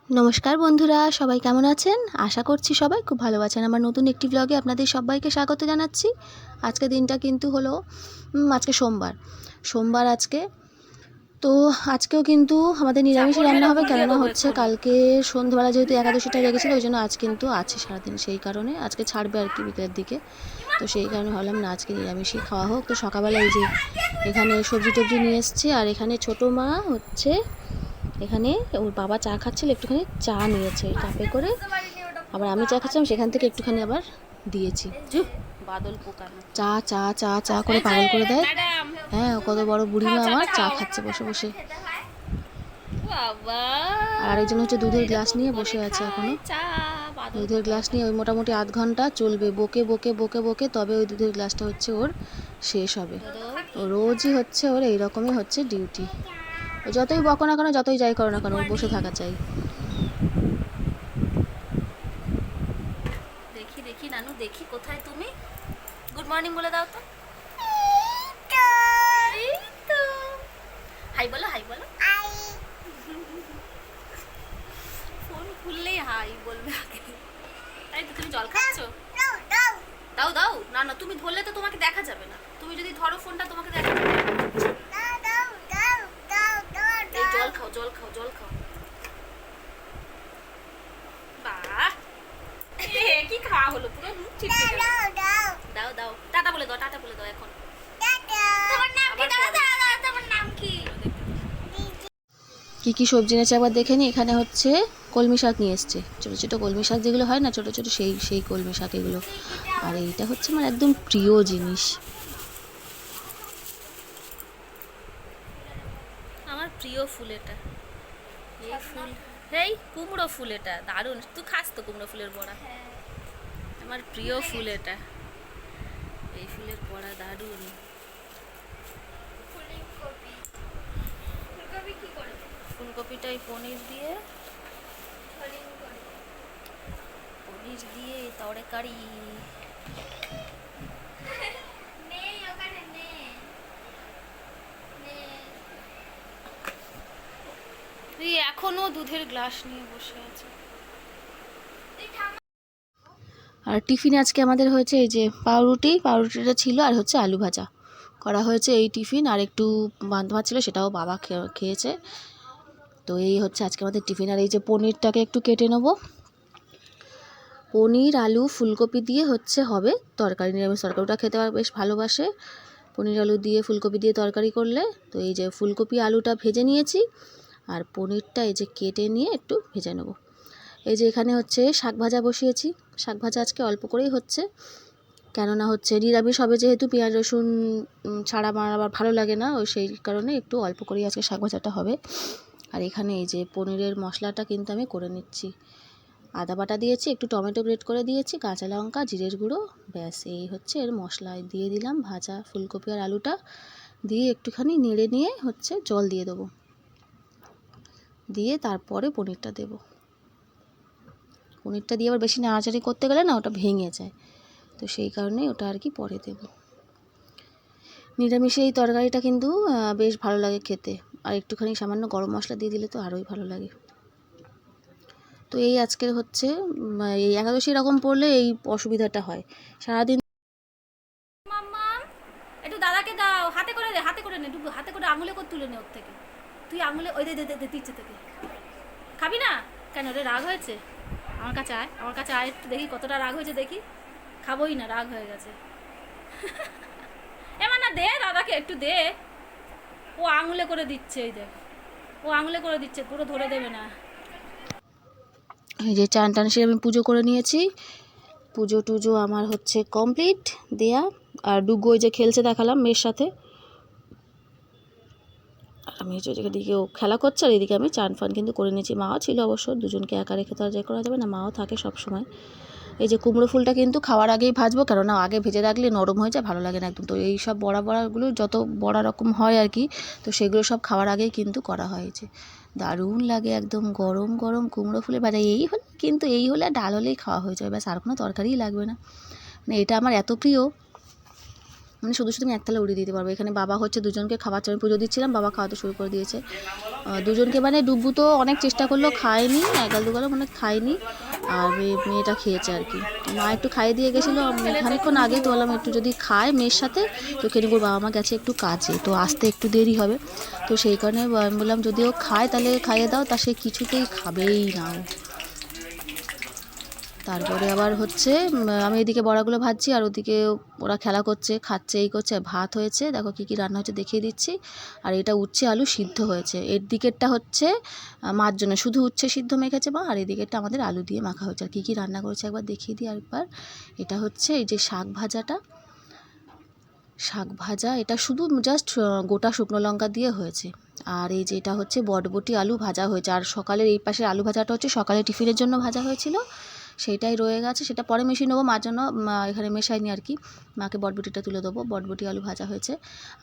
নমস্কার বন্ধুরা, সবাই কেমন আছেন? আশা করছি সবাই খুব ভালো আছেন। আমার নতুন একটি ব্লগে আপনাদের সবাইকে স্বাগত জানাচ্ছি। আজকে দিনটা কিন্তু হলো আজকে সোমবার আজকে। তো আজকেও কিন্তু আমাদের নিরামিষই রান্না হবে, কেননা হচ্ছে কালকে সন্ধ্যাবেলা যেহেতু একাদশীটা লেগেছিলো, ওই জন্য আজ কিন্তু আছে সারাদিন, সেই কারণে আজকে ছাড়বে আর কি বিকেলের দিকে। তো সেই কারণে ভাবলাম না আজকে নিরামিষই খাওয়া হোক। তো সকালবেলা এই যে এখানে সবজি টবজি নিয়ে এসছে, আর এখানে ছোটো মা হচ্ছে এখানে ওর বাবা চা খাচ্ছিল, একটুখানি চা নিয়েছে কাপে করে, আবার আমি চা খাচ্ছিলাম সেখান থেকে একটুখানি আবার দিয়েছি। বাদল পোকানো চা চা চা চা করে পাগল করে দেয়। হ্যাঁ, কত বড় বুড়িমা আমার চা খাচ্ছে বসে বসে। বাবা আর আরেকজন হচ্ছে দুধের গ্লাস নিয়ে বসে আছে এখনো। দুধের গ্লাস নিয়ে ওই মোটামুটি আধ ঘন্টা চলবে, বকে বকে বকে বকে তবে ওই দুধের গ্লাসটা হচ্ছে ওর শেষ হবে। রোজই হচ্ছে ওর এইরকমই হচ্ছে ডিউটি। যতই বকো না কেন, যতই যাই করো না কেন, ওর বসে থাকা চাই। দেখি দেখি নানু, দেখি কোথায় তুমি? গুড মর্নিং বলে দাও তো। হাই বলো, হাই বলো। ফোন খুললেই হাই বলবে আগে। তাই তো, তুমি জল খাচ্ছ? দাও দাও। না না, তুমি ধরলে তো তোমাকে দেখা যাবে না। তুমি যদি ধরো ফোনটা তোমাকে দেখা যাবে। এই জল খাও, জল খাও, জল খাও। বাহ, কি খাওয়া হলো, পুরো মুখ চিপকে গেল। দাও দাও, টাটা বলে দাও, টাটা বলে দাও এখন। তোমার নাম কি? কী কী সবজি এনেছে একবার দেখে নিই। এখানে হচ্ছে কলমি শাক নিয়ে এসছে, ছোটো ছোটো কলমি শাক যেগুলো হয় না, ছোটো ছোটো সেই কলমি শাক এগুলো। আর এইটা হচ্ছে আমার একদম প্রিয় জিনিস। আমার প্রিয় ফুল এটা। এই ফুল, এই কুমড়ো ফুল, এটা দারুণ। তুই খাস তো কুমড়ো ফুলের বড়া? আমার প্রিয় ফুল এটা। এই ফুলের বড়া দারুণ। ফুলকপিটা এই পনির দিয়ে তরকারি। এখনো দুধের গ্লাস নিয়ে বসে আছে। আর টিফিনে আজকে আমাদের হয়েছে এই যে পাউরুটিটা ছিল, আর হচ্ছে আলু ভাজা করা হয়েছে এই টিফিন। আর একটু বাঁধ ভাত ছিল, সেটাও বাবা খেয়েছে। তো এই হচ্ছে আজকে আমাদের টিফিন। আর এই যে পনিরটাকে একটু কেটে নেবো। পনির আলু ফুলকপি দিয়ে হচ্ছে হবে তরকারি, নিরামিষ তরকারিটা খেতে বেশ ভালোবাসে পনির আলু দিয়ে ফুলকপি দিয়ে তরকারি করলে। তো এই যে ফুলকপি আলুটা ভেজে নিয়েছি, আর পনিরটা এই যে কেটে নিয়ে একটু ভেজে নেব। এই যে এখানে হচ্ছে শাক ভাজা বসিয়েছি। শাক ভাজা আজকে অল্প করেই হচ্ছে, কেননা হচ্ছে নিরামিষ হবে যেহেতু, পেঁয়াজ রসুন ছাড়া আমার আবার ভালো লাগে না, ওই সেই কারণে একটু অল্প করেই আজকে শাক ভাজাটা হবে। আর এখানে এই যে পনিরের মশলাটা কিন্তু আমি করে নিচ্ছি। আদা বাটা দিয়েছি, একটু টমেটো গ্রেট করে দিয়েছি, কাঁচা লঙ্কা, জিরের গুঁড়ো, ব্যাস এই হচ্ছে এর মশলা। দিয়ে দিলাম ভাজা ফুলকপি আর আলুটা, দিয়ে একটুখানি নেড়ে নিয়ে হচ্ছে জল দিয়ে দেবো, দিয়ে তারপরে পনিরটা দেব। পনিরটা দিয়ে আবার বেশি নাড়াচাড়ি করতে গেলে না ওটা ভেঙে যায়, তো সেই কারণেই ওটা আর কি পরে দেব। নিরামিষে এই তরকারিটা কিন্তু বেশ ভালো লাগে খেতে, আর একটুখানি সামান্য গরম মশলা দিয়ে দিলে তো আরোই ভালো লাগে। তো এই আজকের হচ্ছে এই একাদশী এরকম পড়লে এই অসুবিধাটা হয় সারাদিন। একটু দাদাকে দাও, হাতে করে নে, হাতে করে নে, একটু হাতে করে আঙুলে করে তুলে নে ওর থেকে। তুই আঙুলে ওই দে দিচ্ছে থেকে। খাবি না কেন রে? রাগ হয়েছে? আমার কাছে আয়, আমার কাছে আয়, একটু দেখি কতটা রাগ হয়েছে দেখি। খাবোই না, রাগ হয়ে গেছে। এমন না, দে দাদাকে একটু দে। ও আঙুলে করে দিচ্ছে, এই দেখ, ও আঙুলে করে দিচ্ছে, পুরো ধরে দেবে না। এই যে চান টান সে আমি পুজো করে নিয়েছি, পুজো টুজো আমার হচ্ছে কমপ্লিট দেয়া। আর ডুগু ওই যে খেলছে দেখালাম মেয়ের সাথে, আমি এদিকে ও খেলা করছে, আর এদিকে আমি চান ফান কিন্তু করে নিয়েছি। মাও ছিল অবশ্য, দুজনকে একা রেখে তো আর যাই করা যাবে না, মাও থাকে সব সময়। এই যে কুমড়ো ফুলটা কিন্তু খাওয়ার আগেই ভাজবো, কেননা আগে ভেজে রাখলে নরম হয়ে যায়, ভালো লাগে না একদম। তো এই সব বড়াগুলো যত বড়া রকম হয় আর কি, তো সেগুলো সব খাওয়ার আগেই কিন্তু করা হয়। যে দারুণ লাগে একদম গরম গরম কুমড়ো ফুলের ভাজা। এই হলে ডাল হলেই খাওয়া হয়ে যাবে, ব্যাস আর কোনো তরকারিই লাগবে না। মানে এটা আমার এত প্রিয়, মানে শুধু শুধু আমি একতলা উড়িয়ে দিতে পারবো। এখানে বাবা হচ্ছে দুজনকে খাবার আমি পুজো দিচ্ছিলাম, বাবা খাওয়াতে শুরু করে দিয়েছে দুজনকে। মানে ডুব্বু তো অনেক চেষ্টা করলো, খায়নি, এগাল দুগালও মানে খায়নি, আর মেয়েটা খেয়েছে আর কি। মা একটু খাইয়ে দিয়ে গেছিলো খানিকক্ষণ আগে, তো বললাম একটু যদি খায় মেয়ের সাথে তো খেয়ে নিবো। বাবা মা গেছে একটু কাজে, তো আসতে একটু দেরি হবে, তো সেই কারণে আমি বললাম যদি ও খায় তাহলে খাইয়ে দাও, তা সে কিছুতেই খাবেই না। তারপরে আবার হচ্ছে আমি এদিকে বড়াগুলো ভাজছি আর ওদিকে ওরা খেলা করছে, খাচ্ছে, এই করছে। ভাত হয়েছে, দেখো কী কী রান্না হচ্ছে দেখিয়ে দিচ্ছি। আর এটা উচ্ছে আলু সিদ্ধ হয়েছে, এর দিকেরটা হচ্ছে মার জন্য শুধু উচ্ছে সিদ্ধ মেখেছে মা, আর এদিকেরটা আমাদের আলু দিয়ে মাখা হয়েছে। আর কী কী রান্না করেছে একবার দেখিয়ে দিই আরেকবার। এটা হচ্ছে এই যে শাক ভাজাটা, শাক ভাজা, এটা শুধু জাস্ট গোটা শুকনো লঙ্কা দিয়ে হয়েছে। আর এই যে এটা হচ্ছে বটবটি আলু ভাজা হয়েছে। আর সকালের এই পাশের আলু ভাজাটা হচ্ছে সকালে টিফিনের জন্য ভাজা হয়েছিল, সেইটাই রয়ে গেছে, সেটা পরে মিশিয়ে নেবো মার জন্য, এখানে মেশাইনি আর কি। মাকে বটবটিটা তুলে দেবো। বটবটি আলু ভাজা হয়েছে।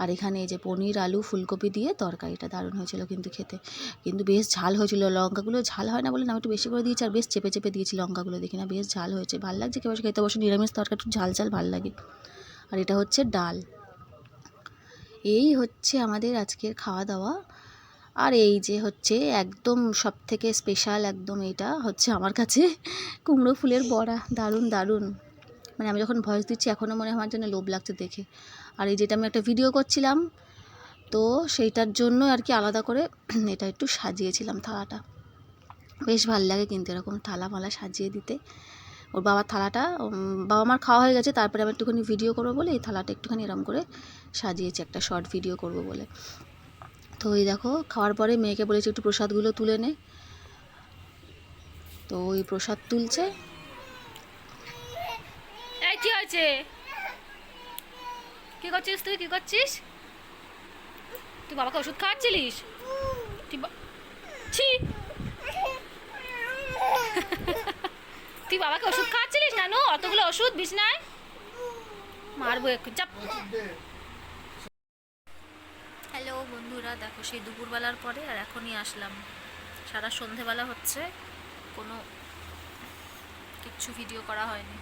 আর এখানে এই যে পনির আলু ফুলকপি দিয়ে তরকারিটা দারুণ হয়েছিল কিন্তু খেতে, কিন্তু বেশ ঝাল হয়েছিল। লঙ্কাগুলো ঝাল হয় না বলে আমি একটু বেশি করে দিয়েছি, আর বেশ চেপে চেপে দিয়েছি লঙ্কাগুলো, দেখি না বেশ ঝাল হয়েছে, ভালো লাগছে। কেউ খেতে বসে নিরামিষ তরকারি একটু ঝাল ঝাল ভালো লাগে। আর এটা হচ্ছে ডাল। এই হচ্ছে আমাদের আজকের খাওয়া দাওয়া। আর এই যে হচ্ছে একদম সব থেকে স্পেশাল, একদম এটা হচ্ছে আমার কাছে কুমড়ো ফুলের বড়া, দারুণ দারুণ। মানে আমি যখন ভয়েস দিচ্ছি এখনও মনে হয় আমার যেন লোভ লাগছে দেখে। আর এই যেটা আমি একটা ভিডিও করছিলাম, তো সেইটার জন্য আর কি আলাদা করে এটা একটু সাজিয়েছিলাম থালাটা, বেশ ভালো লাগে কিন্তু এরকম থালা মালা সাজিয়ে দিতে। ওর বাবার থালাটা বাবা মার খাওয়া হয়ে গেছে, তারপরে আমি একটুখানি ভিডিও করবো বলে এই থালাটা একটুখানি এরম করে সাজিয়েছি, একটা শর্ট ভিডিও করব বলে। তো এই দেখো খাওয়ার পরে মেয়েকে বলেছি একটু প্রসাদগুলো তুলে নে, তো ওই প্রসাদ তুলছে। এই কি হয়েছে? কি করছিস তুই? কি করছিস তুই? বাবাকে ওষুধ খাওয়াচ্ছিলিস? ছি, তুই বাবাকে ওষুধ খাওয়াচ্ছিলিস? নানু অতগুলো ওষুধ বিছনায় মারবো একটু, চাপ। হ্যালো বন্ধুরা, দেখো সেই দুপুরবেলার পরে আর এখনই আসলাম। সারা সন্ধেবেলা হচ্ছে, কোনো কিচ্ছু ভিডিও করা হয়নি,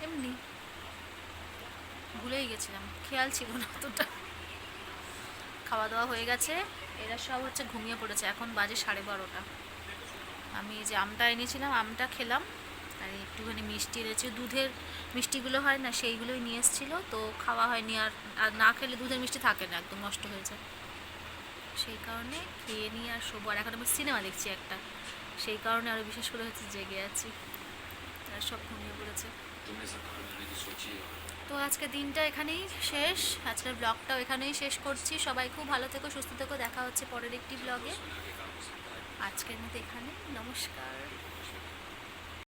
এমনি ভুলেই গেছিলাম, খেয়াল ছিল না অতটা। খাওয়া দাওয়া হয়ে গেছে, এরা সব হচ্ছে ঘুমিয়ে পড়েছে। এখন বাজে 12:30। আমি যে আমটা এনেছিলাম আমটা খেলাম, আর একটুখানি মিষ্টি এনেছি, দুধের মিষ্টিগুলো হয় না সেইগুলোই নিয়ে এসেছিলো, তো খাওয়া হয়নি। আর না খেলে দুধের মিষ্টি থাকে না, একদম নষ্ট হয়ে যায়, সেই কারণে খেয়ে নিয়ে আর শোবো। আর এখন আমি সিনেমা দেখছি একটা, সেই কারণে আরও বিশেষ করে হচ্ছে জেগে আছি, আর সব ঘুমিয়ে পড়েছে। তো আজকে দিনটা এখানেই শেষ, আজকের ব্লগটাও এখানেই শেষ করছি। সবাই খুব ভালো থেকো, সুস্থ থেকো, দেখা হচ্ছে পরের একটি ব্লগে। আজকের মতো এখানে, নমস্কার।